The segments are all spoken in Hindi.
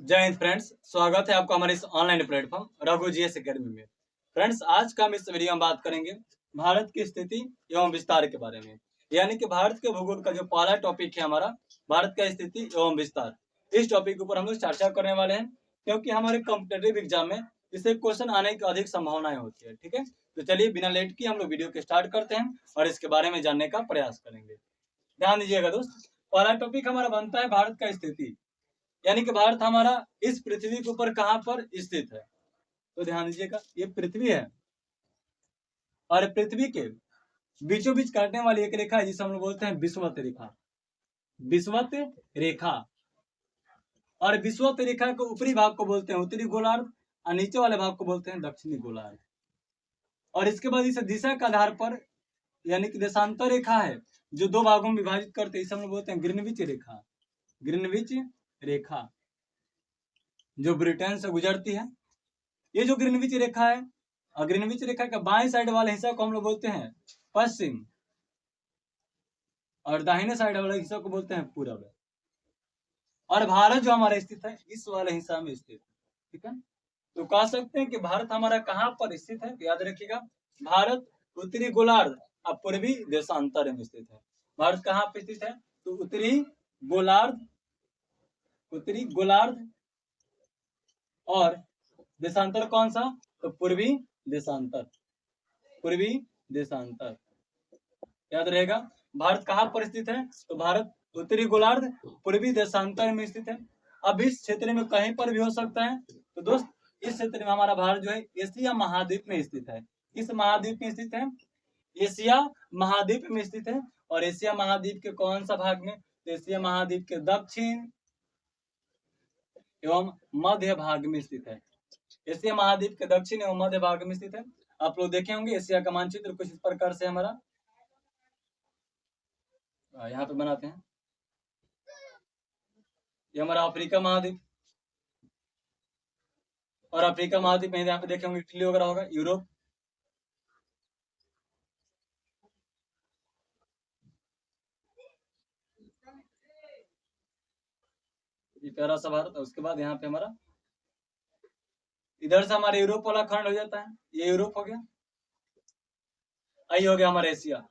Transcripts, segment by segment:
जय हिंद फ्रेंड्स, स्वागत है आपका हमारे इस online platform Raghu GS academy में। फ्रेंड्स, आज का हम इस वीडियो में बात करेंगे भारत की स्थिति एवं विस्तार के बारे में। यानी कि भारत के भूगोल का जो पहला टॉपिक है हमारा, भारत का स्थिति एवं विस्तार। इस टॉपिक के ऊपर हम लोग चर्चा करने वाले हैं, क्योंकि हमारे कॉम्पिटेटिव एग्जाम में इसे क्वेश्चन आने की अधिक संभावनाएं होती है। ठीक है, तो चलिए बिना लेट किए हम लोग वीडियो को स्टार्ट करते हैं और इसके बारे में जानने का प्रयास करेंगे। ध्यान दीजिएगा दोस्त, पहला टॉपिक हमारा बनता है भारत का स्थिति, यानी कि भारत हमारा इस पृथ्वी के ऊपर कहां पर स्थित है। तो ध्यान दीजिएगा, ये पृथ्वी है और पृथ्वी के बीचों बीच काटने वाली एक रेखा है जिसे हम लोग बोलते हैं विषुवत रेखा। विषुवत रेखा, और विषुवत रेखा के ऊपरी भाग को बोलते हैं उत्तरी गोलार्ध और नीचे वाले भाग को बोलते हैं दक्षिणी गोलार्ध। और इसके बाद इसे दिशा के आधार पर, यानी कि देशांतर रेखा है जो दो भागों में विभाजित करते हैं, इसे हम लोग बोलते हैं ग्रीनविच रेखा। ग्रीनविच रेखा जो ब्रिटेन से गुजरती है। ये जो ग्रीनविच रेखा है, और ग्रीनविच रेखा के बाएं साइड वाले हिस्सा को हम लोग बोलते हैं पश्चिम, और दाहिने साइड वाले हिस्सा को बोलते हैं पूरब। और भारत जो हमारा स्थित है इस वाले हिस्सा में स्थित है। ठीक है, तो कह सकते हैं कि भारत हमारा कहाँ पर स्थित है, तो याद रखिएगा, भारत उत्तरी गोलार्ध और पूर्वी देशांतर में स्थित है। भारत कहाँ पर स्थित है, तो उत्तरी गोलार्ध, उत्तरी गोलार्ध, और देशांतर कौन सा, तो पूर्वी देशांतर, पूर्वी देशांतर। याद रहेगा, भारत कहाँ पर स्थित है, तो भारत उत्तरी गोलार्ध पूर्वी देशांतर में स्थित है। अब इस क्षेत्र में कहीं पर भी हो सकता है, तो दोस्त इस क्षेत्र में हमारा भारत जो है एशिया महाद्वीप में स्थित है। किस महाद्वीप में स्थित है, एशिया महाद्वीप में स्थित है। और एशिया महाद्वीप के कौन सा भाग में, तो एशिया महाद्वीप के दक्षिण एवं मध्य भाग में स्थित है। एशिया महाद्वीप के दक्षिण एवं मध्य भाग में स्थित है। आप लोग देखे होंगे एशिया का मानचित्र कुछ इस प्रकार से हमारा यहाँ पे बनाते हैं। ये हमारा अफ्रीका महाद्वीप, और अफ्रीका महाद्वीप में यहाँ पे देखे होंगे इटली वगैरह होगा, यूरोप। ये प्यारा सा भारत है। उसके बाद यहाँ पे हमारा इधर से हमारा यूरोप वाला खंड हो जाता है, ये यूरोप हो गया। आई हो गया हमारा एशिया।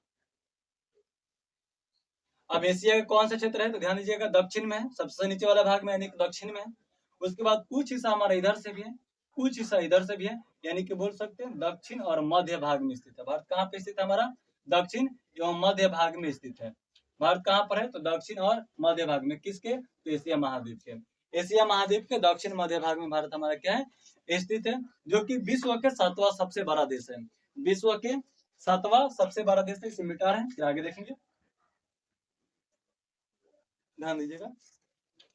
अब एशिया का कौन सा क्षेत्र है, तो ध्यान दीजिएगा दक्षिण में है, सबसे नीचे वाला भाग में, यानी कि दक्षिण में है। उसके बाद कुछ हिस्सा हमारा इधर से भी है, कुछ हिस्सा इधर से भी है, यानी कि बोल सकते हैं दक्षिण और मध्य भाग में स्थित है। भारत कहाँ पे स्थित है, हमारा दक्षिण एवं मध्य भाग में स्थित है। भारत कहाँ पर है, तो दक्षिण और मध्य भाग में, किसके, तो एशिया महाद्वीप के। एशिया महाद्वीप के दक्षिण मध्य भाग में भारत हमारा क्या है, स्थित है, जो कि विश्व के 7वां सबसे बड़ा देश है। विश्व के 7वां सबसे बड़ा देश है, इसे मिटा रहे हैं, फिर आगे देखेंगे। ध्यान दीजिएगा,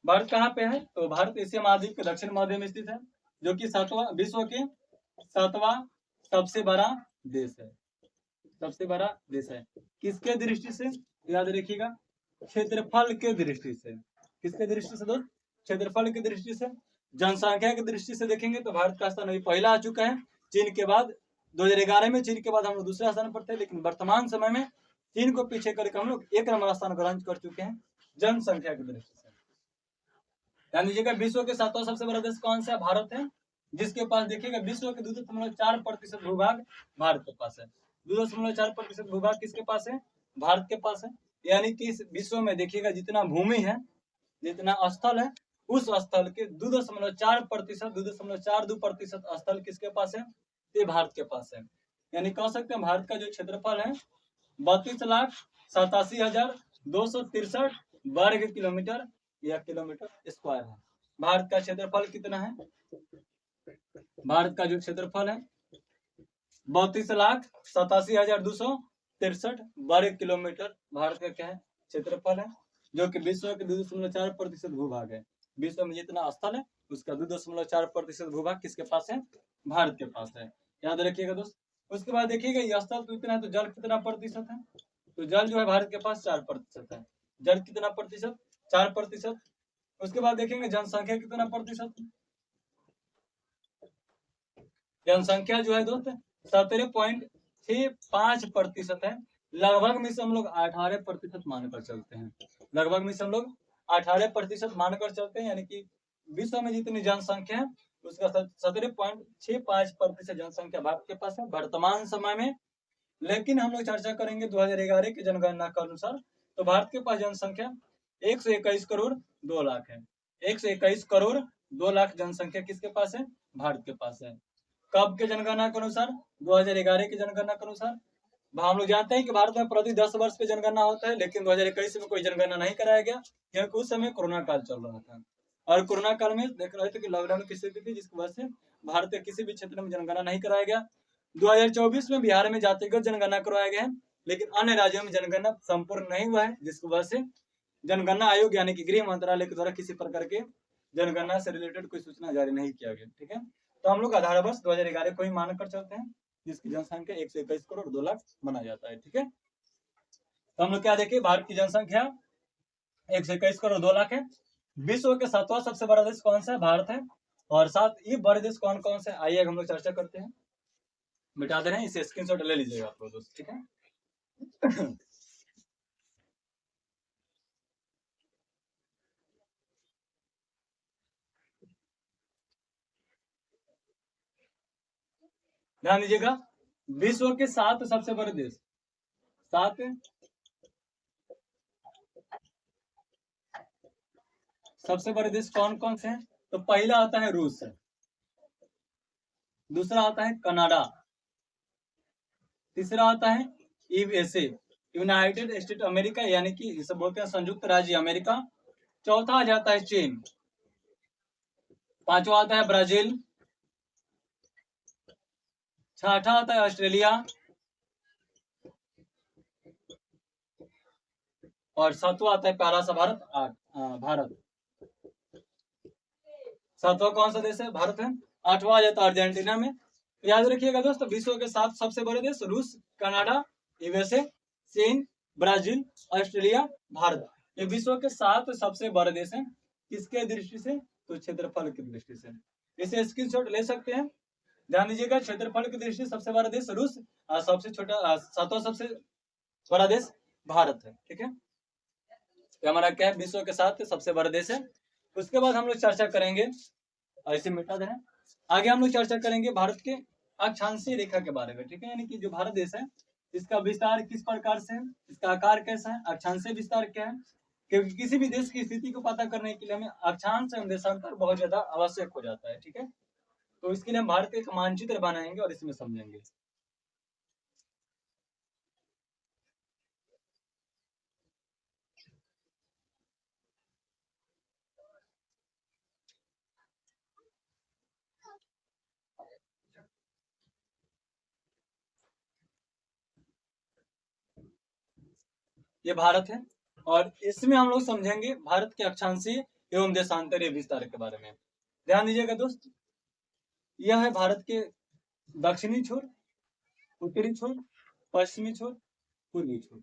भारत कहाँ पे है, तो भारत एशिया महाद्वीप के दक्षिण मध्य में स्थित है, जो कि विश्व के 7वां सबसे बड़ा देश है। सबसे बड़ा देश है किसके दृष्टि से, याद रखिएगा, क्षेत्रफल के दृष्टि से। किसके दृष्टि से दोस्त, क्षेत्रफल की दृष्टि से। जनसंख्या की दृष्टि से देखेंगे तो भारत का स्थान अभी पहला आ चुका है, चीन के बाद। 2011 में चीन के बाद हम लोग दूसरे स्थान पर थे, लेकिन वर्तमान समय में चीन को पीछे करके हम लोग 1 नंबर स्थान ग्रहण कर चुके हैं जनसंख्या की दृष्टि से। ध्यान दीजिएगा, विश्व के 7वां सबसे बड़ा देश कौन सा, भारत है, जिसके पास देखिएगा विश्व के 2.4% भूभाग भारत के पास है। 2.4% भूभाग किसके पास है, भारत के पास है। यानी कि इस विश्व में देखिएगा जितना भूमि है, जितना स्थल है, उस स्थल के 2.4%, 2.42% स्थल किसके पास है, ये भारत के पास है। यानी कह सकते हैं भारत का जो क्षेत्रफल है 32,87,263 वर्ग किलोमीटर या किलोमीटर स्क्वायर है। भारत का क्षेत्रफल कितना है, भारत का जो क्षेत्रफल है 32,87,263 वर्ग किलोमीटर भारत का क्या है, क्षेत्रफल है, जो कि विश्व के 2.4% भूभाग है। विश्व में जितना स्थल है उसका 2.4% भूभाग किसके पास है, भारत के पास है। याद रखिएगा दोस्त। उसके बाद देखिएगा ये स्थल तो इतना है, तो जल कितना प्रतिशत है, तो जल जो है भारत के पास 4% है। जल कितना प्रतिशत, 4%। उसके बाद देखेंगे जनसंख्या कितना प्रतिशत, जनसंख्या जो है दोस्त 17.65% है। लगभग में से हम लोग 18% मानकर चलते हैं, लगभग में से हम लोग 18% मानकर चलते हैं, यानी कि विश्व में जितनी जनसंख्या है उसका 17.65% जनसंख्या भारत के पास है वर्तमान समय में। लेकिन हम लोग चर्चा करेंगे 2011 की जनगणना के अनुसार, तो भारत के पास जनसंख्या 121 करोड़ 2 लाख है। 121 करोड़ 2 लाख जनसंख्या किसके पास है? भारत के पास है। कब के जनगणना के अनुसार? 2011 की जनगणना के अनुसार। हम लोग जानते हैं कि भारत में प्रति 10 वर्ष पे जनगणना होता है, लेकिन 2021 में कोई जनगणना नहीं कराया गया क्योंकि उस समय कोरोना काल चल रहा था और कोरोना काल में देख रहे थे कि लॉकडाउन की स्थिति थी, जिसकी वजह से भारत के किसी भी क्षेत्र में जनगणना नहीं कराया गया। 2024 में बिहार में जातिगत जनगणना करवाया गया है, लेकिन अन्य राज्यों में जनगणना संपूर्ण नहीं हुआ है, जिसकी वजह से जनगणना आयोग यानी कि गृह मंत्रालय के द्वारा किसी प्रकार के जनगणना से रिलेटेड कोई सूचना जारी नहीं किया गया। ठीक है, तो हम लोग आधार वर्ष 2011 को ही मानकर चलते हैं, जिसकी जनसंख्या 121 करोड़ 2 लाख माना जाता है। ठीक है, तो हम लोग क्या देखें, भारत की जनसंख्या 121 करोड़ 2 लाख है। विश्व के 7वां सबसे बड़ा देश कौन सा है? भारत है। और 7 ये बड़े देश कौन कौन से? आइए हम लोग चर्चा करते हैं। मिटा दे रहे हैं, इसे स्क्रीनशॉट ले लीजिएगा आप लोग दोस्त। ठीक है ध्यान दीजिएगा, विश्व के 7 सबसे बड़े देश, 7 सबसे बड़े देश कौन कौन से हैं? तो पहला आता है रूस, दूसरा आता है कनाडा, तीसरा आता है यूएसए यूनाइटेड स्टेट अमेरिका यानी कि इसे बोलते हैं संयुक्त राज्य अमेरिका, चौथा आ जाता है चीन, पांचवा आता है ब्राजील, छठा आता है ऑस्ट्रेलिया और सातवां आता है प्यारा सा भारत। सातवां कौन सा देश है? भारत है। आठवां आ जाता है अर्जेंटीना में। याद रखिएगा दोस्तों, विश्व के 7 सबसे बड़े देश रूस, कनाडा, यूएसए, चीन, ब्राजील, ऑस्ट्रेलिया, भारत, ये विश्व के 7 सबसे बड़े देश हैं। किसके दृष्टि से? तो क्षेत्रफल की दृष्टि से। इसे स्क्रीनशॉट ले सकते हैं। ध्यान दीजिएगा, क्षेत्रफल की दृष्टि से सबसे बड़ा देश रूस, सबसे छोटा 7वां सबसे बड़ा देश भारत है। ठीक है, तो हमारा क्या है? विश्व के 7 सबसे बड़ा देश है। उसके बाद हम लोग चर्चा करेंगे, ऐसे मिटा दें, आगे हम लोग चर्चा करेंगे भारत के अक्षांशीय रेखा के बारे में। ठीक है, यानी कि जो भारत देश है इसका विस्तार किस प्रकार से है, इसका आकार कैसा है, अक्षांशीय विस्तार क्या है, क्योंकि किसी भी देश की स्थिति को पता करने के लिए हमें अक्षांश एवं देशांतर बहुत ज्यादा आवश्यक हो जाता है। ठीक है, तो इसके लिए हम भारत का एक मानचित्र बनाएंगे और इसमें समझेंगे। ये भारत है और इसमें हम लोग समझेंगे भारत के अक्षांशीय एवं देशांतरीय विस्तार के बारे में। ध्यान दीजिएगा दोस्त, यह है भारत के दक्षिणी छोर, उत्तरी छोर, पश्चिमी छोर, पूर्वी छोर।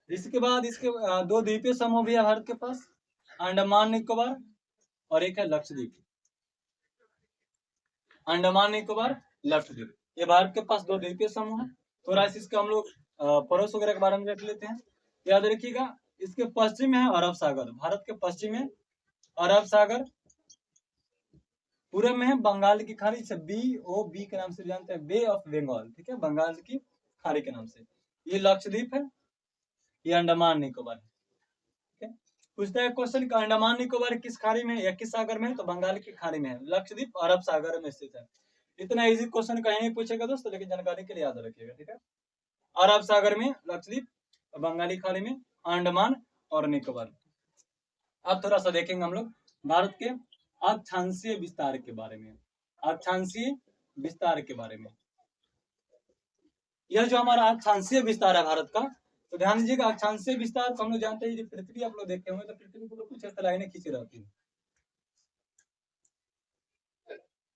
इसके बाद इसके 2 द्वीपीय समूह भी है भारत के पास, अंडमान निकोबार और एक है लक्षद्वीप। अंडमान निकोबार, लक्षद्वीप, ये भारत के पास 2 द्वीपीय समूह है। थोड़ा इसके हम लोग पड़ोस वगैरह के बारे में देख लेते हैं। याद रखिएगा, इसके पश्चिम में है अरब सागर, भारत के पश्चिम में अरब सागर, पूर्व में है बंगाल की खाड़ी, से BOB के नाम से जानते हैं, बे ऑफ बंगाल। ठीक है, बंगाल की खाड़ी के नाम से। ये लक्षद्वीप है, ये अंडमान निकोबार है। ठीक है, पूछता है क्वेश्चन, अंडमान निकोबार किस खाड़ी में या किस सागर में है? तो बंगाल की खाड़ी में है। लक्षद्वीप अरब सागर में स्थित है। इतना इजी क्वेश्चन कहीं नहीं पूछेगा दोस्तों, लेकिन जानकारी के लिए याद रखिएगा। ठीक है, अरब सागर में लक्षद्वीप, बंगाली खाड़ी में अंडमान और निकोबार। अब थोड़ा सा देखेंगे हम लोग भारत के अक्षांशीय विस्तार के बारे में। अक्षांशीय विस्तार के बारे में, यह जो हमारा अक्षांशीय विस्तार है भारत का, तो ध्यान दीजिएगा, अक्षांशीय विस्तार को हम लोग जानते हैं, पृथ्वी आप लोग देखते होंगे तो पृथ्वी को कुछ ऐसा लाइनें खींची रहती है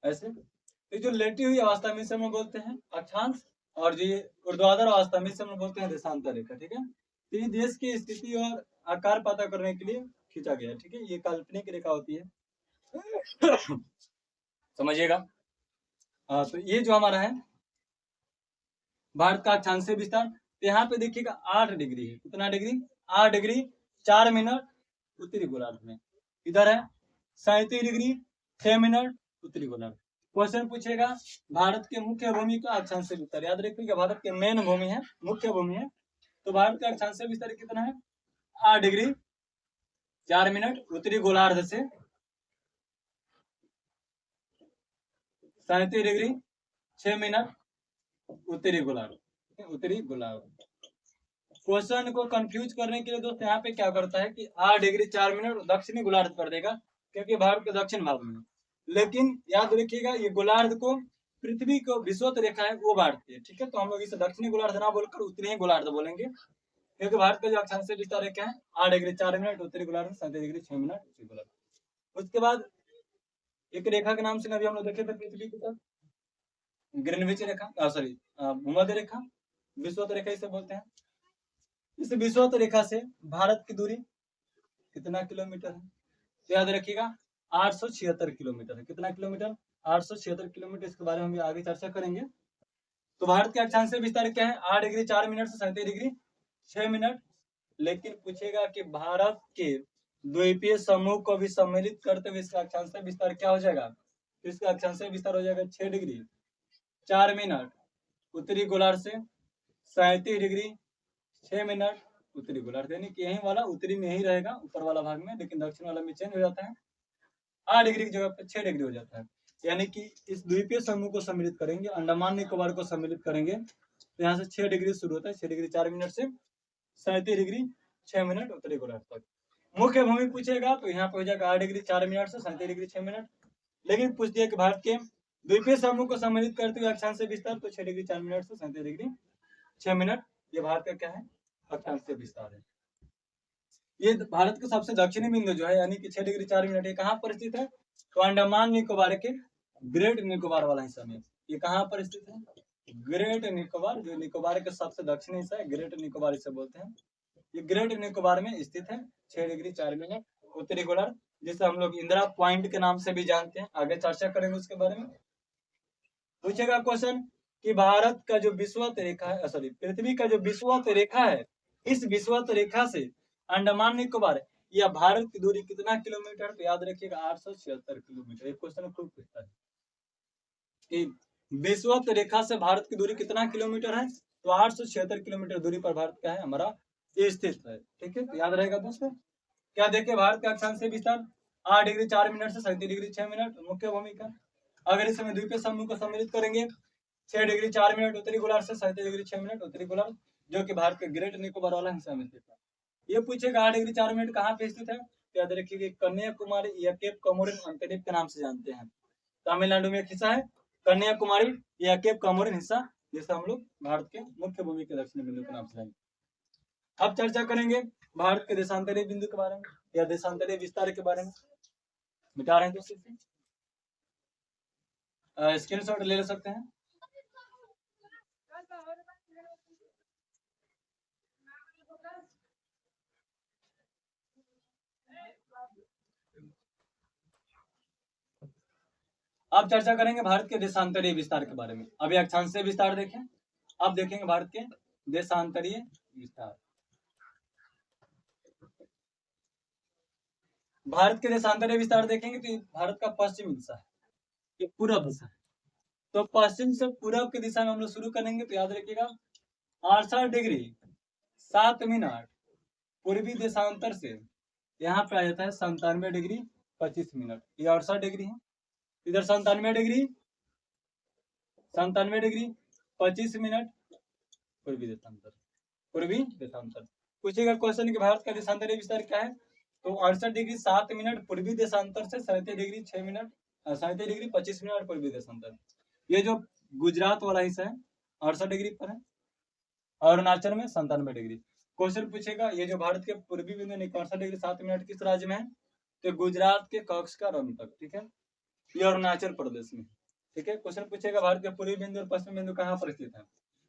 ऐसे। तो जो लेटी हुई अवस्था में से हम लोग बोलते हैं अक्षांश, और जो ऊर्ध्वाधर अवस्था में से हम लोग बोलते हैं देशांतर रेखा। ठीक है, तो ये देश की स्थिति और आकार पता करने के लिए खींचा गया है। ठीक है, ये काल्पनिक रेखा होती है समझिएगा। तो ये जो हमारा है भारत का अक्षांशीय विस्तार, तो यहाँ पे देखिएगा 8 डिग्री है। कितना डिग्री? 8 डिग्री 4 मिनट उत्तरी गोलार्ध में। इधर है 37 डिग्री 6 मिनट उत्तरी गोलार्ध। क्वेश्चन पूछेगा भारत के मुख्य भूमि का अक्षांश विस्तार। याद रखिएगा भारत के मेन भूमि है, मुख्य भूमि है, तो भारत का अक्षांश विस्तार कितना है? 8 डिग्री 4 मिनट उत्तरी गोलार्ध से 37 डिग्री 6 मिनट उत्तरी गोलार्ध, उत्तरी गोलार्ध। क्वेश्चन को कंफ्यूज करने के लिए दोस्त यहाँ पे क्या करता है कि 8 डिग्री 4 मिनट दक्षिणी गोलार्ध कर देगा, क्योंकि भारत के दक्षिण भाग में। लेकिन याद रखिएगा ये गोलार्ध को पृथ्वी को विषुवत रेखा है वो बांटती है, ठीक है। तो हम लोग इसे दक्षिणी गोलार्ध ना बोलकर उत्तरी गोलार्ध बोलेंगे, क्योंकि भारत का जो अक्षांश विस्तार रेखा है 8 डिग्री 4 मिनट उत्तरी गोलार्ध, 37 डिग्री 6 मिनट उत्तरी गोलार्ध। उसके बाद एक रेखा के नाम से अभी हम लोग देखे थे पृथ्वी की तरफ, ग्रीनविच रेखा, सॉरी भूमध्य रेखा, विषुवत रेखा इसे बोलते हैं। इस विषुवत रेखा से भारत की दूरी कितना किलोमीटर है? तो याद रखिएगा 876 किलोमीटर है। कितना किलोमीटर? 876 किलोमीटर। इसके बारे में हम आगे चर्चा करेंगे। तो भारत के अक्षांश विस्तार क्या है? 8 डिग्री 4 मिनट से 37 डिग्री 6 मिनट। लेकिन पूछेगा कि भारत के द्वीपीय समूह को भी सम्मिलित करते हुए इसका अक्षांश विस्तार क्या हो जाएगा? तो इसका अक्षांश विस्तार हो जाएगा 6 डिग्री 4 मिनट उत्तरी गोलार्ध से 37 डिग्री 6 मिनट उत्तरी गोलार्ध, यानी कि यही वाला उत्तरी में ही रहेगा, ऊपर वाला भाग में, लेकिन दक्षिण वाला में चेंज हो जाता है। 8 डिग्री की जगह पे 6 डिग्री हो जाता है। यानी कि इस द्वीपीय समूह को सम्मिलित करेंगे, अंडमान निकोबार को सम्मिलित करेंगे, तो यहाँ से 6 डिग्री शुरू होता है, 6 डिग्री 4 मिनट से 37 डिग्री 6 मिनट उत्तरी गोलार्ध तक। मुख्य भूमि पूछेगा तो यहाँ पे हो जाएगा 8 डिग्री 4 मिनट से 37 डिग्री 6 मिनट। लेकिन पूछ दिया कि भारत के द्वीपीय समूह को सम्मिलित करते हुए अक्षांश विस्तार, तो 6 डिग्री 4 मिनट से 37 डिग्री 6 मिनट। ये भारत का क्या है? अक्षांश विस्तार है। ये भारत के सबसे दक्षिणी बिंदु जो है, यानी कि 6 डिग्री 4 मिनट, ये कहाँ पर स्थित है? तो अंडमान निकोबार के ग्रेट निकोबार वाला हिस्सा में। ये कहाँ पर स्थित है? ग्रेट निकोबार, जो निकोबार के सबसे दक्षिणी हिस्सा है, ग्रेट निकोबार इसे बोलते हैं। ये ग्रेट निकोबार में स्थित है, 6 डिग्री 4 मिनट उत्तरी गोलार्ध, जिसे हम लोग इंदिरा पॉइंट के नाम से भी जानते हैं। आगे चर्चा करेंगे उसके बारे में। पूछेगा क्वेश्चन कि भारत का जो विषुवत रेखा है, सॉरी पृथ्वी का जो विषुवत रेखा है, इस विषुवत रेखा से अंडमान निकोबार या भारत की दूरी कितना किलोमीटर? तो याद रखिएगा 876 किलोमीटर। एक क्वेश्चन खूब पूछता है कि विषुवत रेखा से भारत की दूरी कितना किलोमीटर है? तो 876 किलोमीटर दूरी पर भारत क्या है? हमारा स्थित है, ठीक है। तो याद रहेगा दोस्तों। क्या देखे भारत का अक्षांश विस्तार 8 डिग्री 4 मिनट से 37 डिग्री 6 मिनट मुख्य भूमि का। अगर इस समय द्वीपीय समूह को सम्मिलित करेंगे 6 डिग्री 4 मिनट उत्तरी गोलार्ध से 37 डिग्री 6 मिनट उत्तरी गोलार्ध, जो कि भारत के ग्रेट निकोबार वाला हिस्सा में स्थित है। ये पूछेगा 8 डिग्री 4 मिनट कहाँ पे स्थित है? याद रखिए कन्याकुमारी या केप कमोरिन अंतरिक्ष के नाम से जानते हैं। तमिलनाडु में एक हिस्सा है कन्याकुमारी या केप कमोरिन हिस्सा, जिसे हम लोग भारत के मुख्य भूमि के दक्षिणी बिंदु के नाम से जानेंगे। अब चर्चा करेंगे भारत के देशांतरीय बिंदु के बारे में या देशांतरीय विस्तार के बारे में। मिटा रहे हैं दोस्तों, स्क्रीनशॉट ले सकते हैं। अब चर्चा करेंगे भारत के देशांतरीय विस्तार के बारे में। अभी अक्षांशीय विस्तार देखें, अब देखेंगे भारत के देशांतरीय विस्तार। भारत के देशांतरीय विस्तार देखेंगे तो भारत का पश्चिमी दिशा है, ये पूरब दिशा है। तो पश्चिम से पूरब की दिशा में हम लोग शुरू करेंगे, तो याद रखिएगा 68 डिग्री 7 मिनट पूर्वी देशांतर से यहाँ पे आ जाता है 97 डिग्री 25 मिनट। ये 68 डिग्री है, इधर 97 डिग्री 25 मिनट पूर्वी देशांतर, पूर्वी देशांतर। पूछेगा क्वेश्चन कि भारत का देशांतरीय विस्तार क्या है? तो 68 डिग्री 7 मिनट पूर्वी देशांतर से 37 डिग्री 6 मिनट 37 डिग्री 25 मिनट पूर्वी देशांतर। ये जो गुजरात वाला हिस्सा है 68 डिग्री पर है, अरुणाचल में 97 डिग्री। क्वेश्चन पूछेगा ये जो भारत के पूर्वी बिंदु 68 डिग्री 7 मिनट किस राज्य में है? तो गुजरात के कक्ष का रम तक, ठीक है। ये अरुणाचल प्रदेश में, ठीक है। क्वेश्चन पूछेगा भारत के पूर्वी बिंदु और पश्चिमी बिंदु कहाँ पर स्थित है?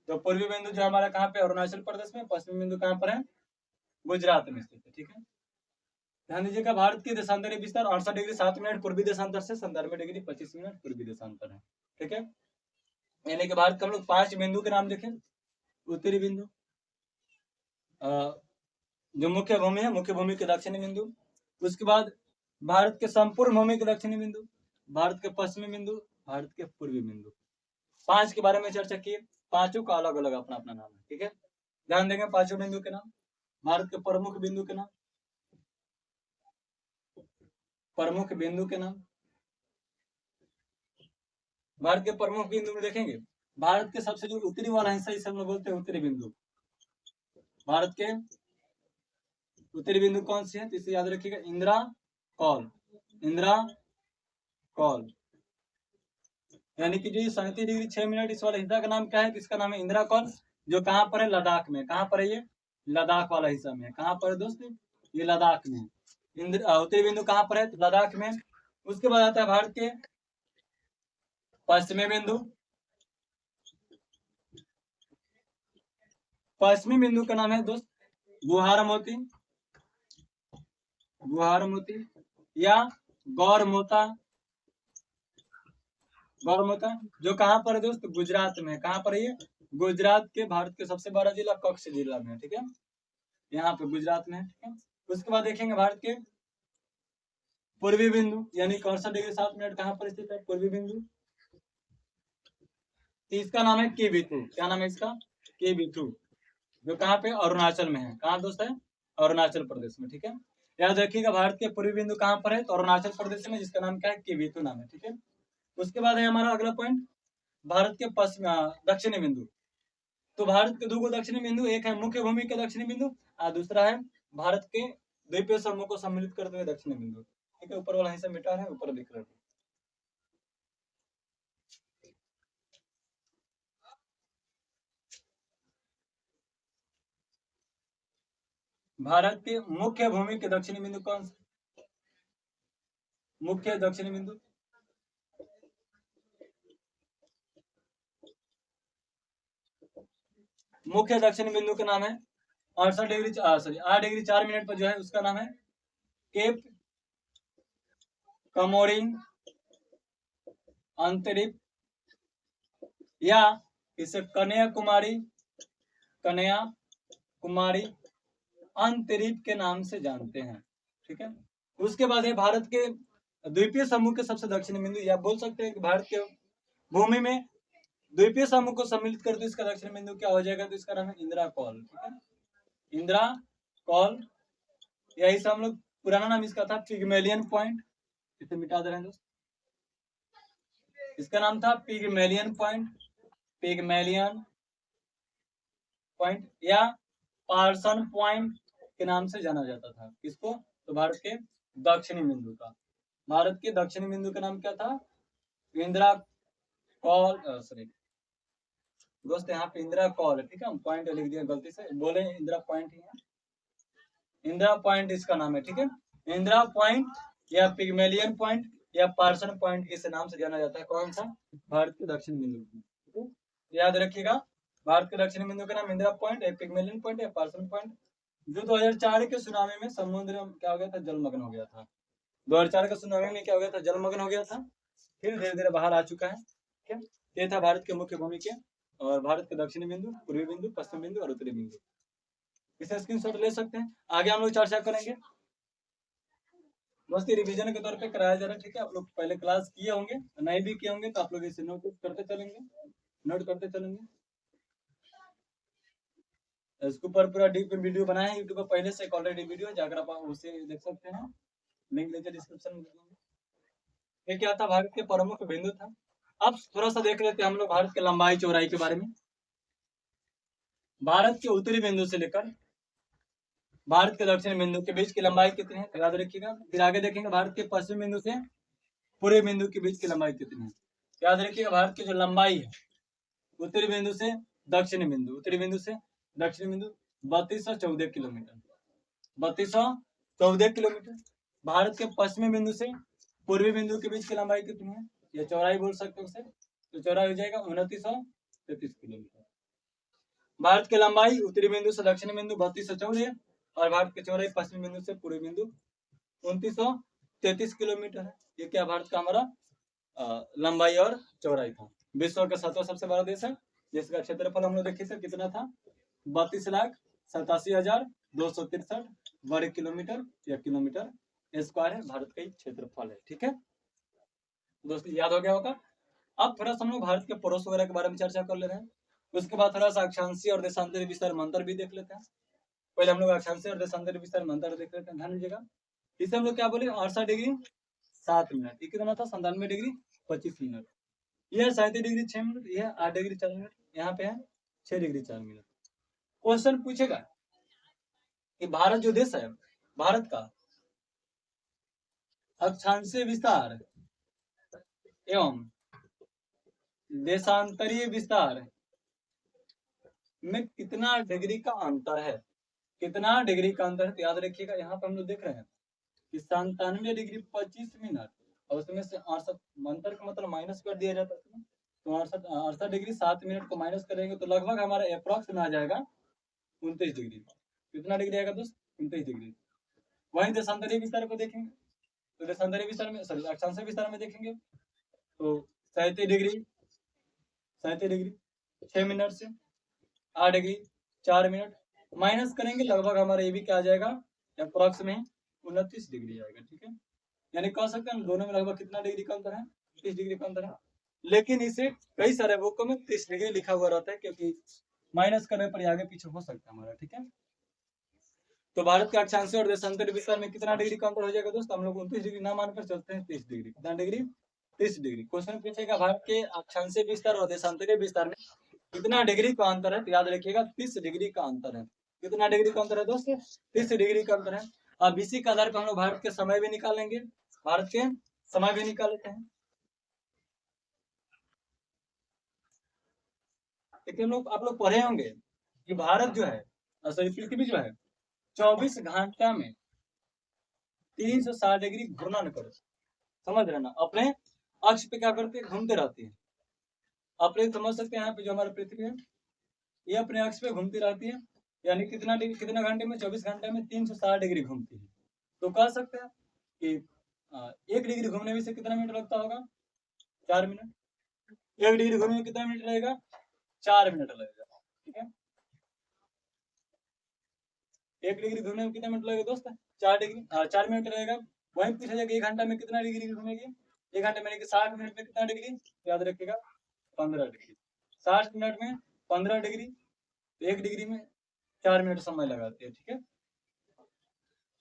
तो पूर्वी बिंदु जो हमारा कहाँ पे? अरुणाचल प्रदेश में। पश्चिमी बिंदु कहाँ पर है? गुजरात में स्थित है, ठीक है। ध्यान दीजिएगा भारत की देशांतरीय विस्तार 68 डिग्री 7 मिनट पूर्वी देशांतर से 97 डिग्री 25 मिनट पूर्वी देशांतर है, ठीक है। यानी कि भारत के हम लोग 5 बिंदु के नाम देखें। उत्तरी बिंदु जो मुख्य भूमि है, मुख्य भूमि के दक्षिणी बिंदु, उसके बाद भारत के संपूर्ण भूमि के दक्षिणी बिंदु, भारत के पश्चिमी बिंदु, भारत के पूर्वी बिंदु। 5 के बारे में चर्चा की, पांचों का अलग अलग अपना अपना नाम है, ठीक है। ध्यान देंगे पांचों बिंदु के नाम, भारत के प्रमुख बिंदु के नाम, प्रमुख बिंदु के नाम। भारत के प्रमुख बिंदु में देखेंगे, भारत के सबसे जो उत्तरी वाला हिस्सा इसे हम लोग बोलते हैं उत्तरी बिंदु। भारत के उत्तरी बिंदु कौन सी है, तो इसे याद रखिएगा, इंदिरा कॉल, इंदिरा कॉल, यानी कि जो 37°6' इस वाले हिस्सा का नाम क्या है, इसका नाम है इंदिरा कॉल, जो कहाँ पर है, लद्दाख में। कहाँ पर है ये, लद्दाख वाला हिस्सा में। कहाँ पर है दोस्त, ये लद्दाख में। उत्तरी बिंदु कहाँ पर है, तो लद्दाख में। उसके बाद आता है भारत के पश्चिमी बिंदु, पश्चिमी बिंदु का नाम है दोस्त गुहारमोती, गुहारमोती या गौरमोता, गौरमोता, जो कहाँ पर है दोस्त, गुजरात में। कहाँ पर है ये, गुजरात के, भारत के सबसे बड़ा जिला कच्छ जिला में, ठीक है, यहाँ पे गुजरात में, ठीक है। उसके बाद देखेंगे भारत के पूर्वी बिंदु, यानी 61°7' कहाँ पर स्थित है, पूर्वी बिंदु। इसका नाम है केबिथु। क्या नाम है इसका, केबिथु, जो कहाँ पे, अरुणाचल में है। कहाँ दोस्त है, अरुणाचल प्रदेश में, ठीक है। याद रखिएगा भारत के पूर्वी बिंदु कहाँ पर है, तो अरुणाचल प्रदेश में, जिसका नाम क्या है, केबिथु नाम है, ठीक है। उसके बाद है हमारा अगला पॉइंट, भारत के पश्चिम दक्षिणी बिंदु। तो भारत के दो दक्षिणी बिंदु, एक है मुख्य भूमि के दक्षिणी बिंदु और दूसरा है भारत के द्वीपीय समूह को सम्मिलित करते हुए दक्षिणी बिंदु, ठीक है। ऊपर वाला हिस्सा मिटा है, ऊपर लिख रहे हैं। भारत के मुख्य भूमि के दक्षिणी बिंदु कौन सा, मुख्य दक्षिणी बिंदु, मुख्य दक्षिणी बिंदु का नाम है 8°4' पर जो है उसका नाम है केप कमोरिन अंतरिक्ष, या इसे कन्याकुमारी, कन्याकुमारी अंतरिक्ष के नाम से जानते हैं, ठीक है। उसके बाद है भारत के द्वीपीय समूह के सबसे दक्षिणी बिंदु, या बोल सकते हैं कि भारत के भूमि में द्वीपीय समूह को सम्मिलित करते इसका दक्षिणी बिंदु क्या हो जाएगा, तो इसका नाम है इंदिरा कॉल, ठीक है, इंदिरा कॉल। यही से हम लोग, पुराना नाम इसका था पिग्मेलियन पॉइंट, इसे मिटा दे रहे हैं दोस्त, इसका नाम था पिग्मेलियन पॉइंट, पिग्मेलियन पॉइंट या पार्सन पॉइंट के नाम से जाना जाता था। किसको, तो भारत के दक्षिणी बिंदु का, भारत के दक्षिणी बिंदु का नाम क्या था, इंदिरा कॉल, सॉरी दोस्त यहाँ पे इंदिरा कॉल है, ठीक है, हम पॉइंट लिख दिया गलती से, बोले इंदिरा पॉइंट ही है, इंदिरा पॉइंट इसका नाम है, ठीक है। इंदिरा पॉइंट या पिग्मेलियन पॉइंट या पार्सन पॉइंट इस नाम से जाना जाता है, कौन सा, भारत के दक्षिण बिंदु। याद रखिएगा भारत के दक्षिणी बिंदु का नाम इंदिरा पॉइंट या पिग्मेलियन पॉइंट या पार्सन पॉइंट। जो 2004 के सुनामी में समुद्र क्या हो गया था, जलमग्न हो गया था। 2004 के सुनामी में क्या हो गया था, जलमग्न हो गया था, फिर धीरे धीरे बाहर आ चुका है, ठीक है। ये था भारत के मुख्य भूमि के और भारत के दक्षिणी बिंदु, पूर्वी बिंदु, पश्चिम बिंदु और उत्तरी बिंदु। इसे स्क्रीनशॉट ले सकते हैं। आगे हम लोग चर्चा करेंगे, दोस्ती रिवीजन के तौर पे कराया जा रहा है, ठीक है। आप लोग पहले क्लास किए होंगे, नहीं भी किए होंगे तो आप लोग इसे नोट करते चलेंगे, नोट करते चलेंगे। इसके ऊपर पूरा डीप वीडियो बनाया है यूट्यूब पर पहले से, एक ऑलरेडी वीडियो है, जाकर आप उसे देख सकते हैं, लिंक नीचे डिस्क्रिप्शन में देंगे। ये क्या था, भारत के प्रमुख बिंदु था। अब थोड़ा सा देख लेते हैं हम लोग भारत के लंबाई चौड़ाई के बारे में। भारत के उत्तरी बिंदु से लेकर भारत के दक्षिण बिंदु के बीच की लंबाई कितनी है, याद रखिएगा। फिर आगे देखेंगे भारत के पश्चिम बिंदु से पूर्वी बिंदु के बीच की लंबाई कितनी है, याद रखिएगा। भारत की जो लंबाई है उत्तरी बिंदु से दक्षिणी बिंदु, उत्तरी बिंदु से दक्षिणी बिंदु 3214 किलोमीटर, 3214 किलोमीटर। भारत के पश्चिमी बिंदु से पूर्वी बिंदु के बीच की लंबाई कितनी है, या चौड़ाई बोल सकते हो उसे, तो चौड़ाई हो जाएगा 2933 किलोमीटर। भारत की लंबाई उत्तरी बिंदु से दक्षिणी बिंदु 3214 और भारत की चौड़ाई पश्चिमी बिंदु से पूर्वी बिंदु 2933 किलोमीटर है। ये क्या भारत का हमारा लंबाई और चौड़ाई था। विश्व का 7वां सबसे बड़ा देश है, जिसका क्षेत्रफल हम लोग देखे थे कितना था, 32,87,263 वर्ग किलोमीटर या किलोमीटर स्क्वायर है, भारत का ही क्षेत्रफल है। ठीक है दोस्तों, याद हो गया होगा। अब थोड़ा सा हम लोग भारत के पड़ोस वगैरह के बारे में चर्चा कर ले रहे हैं। उसके बाद थोड़ा सा अक्षांशीय और देशांतरी विस्तार में अंतर भी देख लेते हैं। पहले हम लोग अक्षांशीय और देशांतरी विस्तार में अंतर देख लेते हैं, ध्यान दीजिएगा। इसे हम लोग क्या बोले, 68 डिग्री 7 मिनट। ये कितना था, 97 डिग्री 25 मिनट। यह 37 डिग्री 6 मिनट, यह 8 डिग्री 4 मिनट, यहाँ पे है 6 डिग्री 4 मिनट। क्वेश्चन पूछेगा कि भारत जो देश है, भारत का अक्षांशीय विस्तार एवं देशांतरीय विस्तार में कितना डिग्री का अंतर है, कितना डिग्री का अंतर है। तो याद रखिएगा, यहाँ पे हम लोग देख रहे हैं कि 97 डिग्री 25 मिनट और उसमें से 68, अंतर का मतलब माइनस कर दिया जाता है, तो 68 डिग्री 7 मिनट को माइनस करेंगे तो लगभग हमारा अप्रॉक्स में आ जाएगा 29 डिग्री। कितना डिग्री आएगा दोस्त, 29 डिग्री। वहीं देशांतरीय विस्तार को देखेंगे तो देशांतरीय विस्तार में, सॉरी अक्षांशीय विस्तार में देखेंगे तो 37 डिग्री 6 मिनट से 8 डिग्री 4 मिनट माइनस करेंगे, लगभग हमारा ये भी क्या आ जाएगा, अप्रॉक्स में 29 डिग्री आएगा। ठीक है, यानी कह सकते हैं दोनों में लगभग कितना डिग्री का अंतर है, 30 डिग्री का अंतर है। लेकिन इसे कई सारे बुकों में 30 डिग्री लिखा हुआ रहता है, क्योंकि माइनस करने पर आगे पीछे हो सकता है हमारा। ठीक है, तो भारत के अक्षांशीय और देशांतरीय विस्तार में कितना डिग्री का अंतर हो जाएगा दोस्त, हम लोग 29 डिग्री ना मानकर चलते हैं 30 डिग्री। कितना डिग्री, 30 डिग्री। क्वेश्चन पूछेगा भारत के अक्षांशीय विस्तार और देशांतरीय विस्तार में कितना डिग्री का अंतर है, तो याद रखिएगा 30 डिग्री का अंतर है। कितना डिग्री का अंतर है दोस्त, 30 डिग्री का अंतर है। अब इसी के आधार पर हम लोग भारत के समय भी निकालेंगे, भारत के समय भी निकाल लेते हैं। लेकिन लोग आप लोग पढ़े होंगे कि भारत जो है, सॉरी पृथ्वी जो है 24 घंटा में 360 डिग्री घूर्णन कर, समझ रहे ना, अपने अक्ष पे क्या करते हैं, घूमते रहती है। आप लोग समझ सकते हैं यहाँ पे जो हमारी पृथ्वी है ये अपने अक्ष पे घूमती रहती है, यानी कितना डिग्री, कितना घंटे में, 24 घंटे में 360 डिग्री घूमती है। तो कह सकते हैं कि 1 डिग्री घूमने में से कितना मिनट लगता होगा, 4 मिनट। 1 डिग्री घूमने में कितना मिनट लगेगा, 4 मिनट लगेगा। ठीक है, 1 डिग्री घूमने में कितना मिनट लगेगा दोस्त, 4 मिनट लगेगा। वहीं पूछा जाएगा 1 घंटा में कितना डिग्री घूमेगी, 1 घंटे में 60 मिनट में कितना डिग्री, याद रखिएगा 15 डिग्री। 60 मिनट में 15 डिग्री, तो 1 डिग्री में 4 मिनट समय लगाते हैं। ठीक है,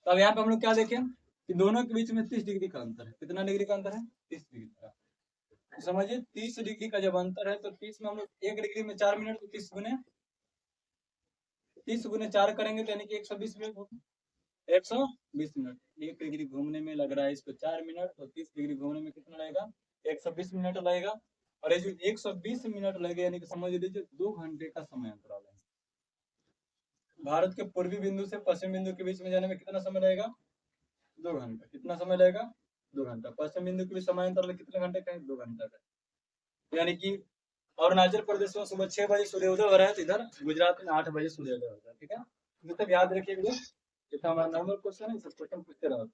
तो अब यहाँ पे हम लोग क्या देखें कि दोनों के बीच में 30 डिग्री का अंतर है। कितना डिग्री का अंतर है, 30 डिग्री का। तो समझिए 30 डिग्री का जब अंतर है तो 30 में हम लोग 1 डिग्री में 4 मिनट, तो 30 गुने 4 करेंगे तो यानी कि 120 मिनट होगा, 120 मिनट। 1 डिग्री घूमने में लग रहा है इसको 4 मिनट, तो 30 डिग्री घूमने में कितना लगेगा, 120 मिनट लगेगा। और ये जो 120 मिनट लगे यानी कि समझ लीजिए 2 घंटे का समय अंतराल है। भारत के पूर्वी बिंदु से पश्चिम बिंदु के बीच में जाने में कितना समय लगेगा, 2 घंटा। कितना समय लगेगा, 2 घंटा। पश्चिम बिंदु के बीच समय अंतराल कितने घंटे का है, 2 घंटा का। यानी कि अरुणाचल प्रदेश में सुबह 6 बजे सूर्योदय हो रहा है, तो इधर गुजरात में 8 बजे सूर्योदय होता है। ठीक है, मतलब याद रखिएगा, इतना हमारा नॉर्मल क्वेश्चन है, सब क्वेश्चन पूछते रहो।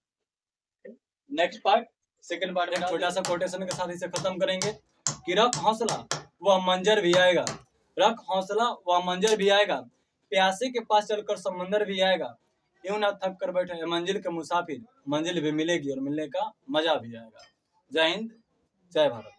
नेक्स्ट पार्ट, सेकंड पार्ट एक छोटा सा कोटेशन के साथ इसे खत्म करेंगे कि रख हौसला वह मंजर भी आएगा, रख हौसला वह मंजर भी आएगा, प्यासे के पास चलकर समंदर भी आएगा, यूं ना थक कर बैठे मंजिल के मुसाफिर, मंजिल भी मिलेगी और मिलने का मजा भी आएगा। जय हिंद, जय भारत।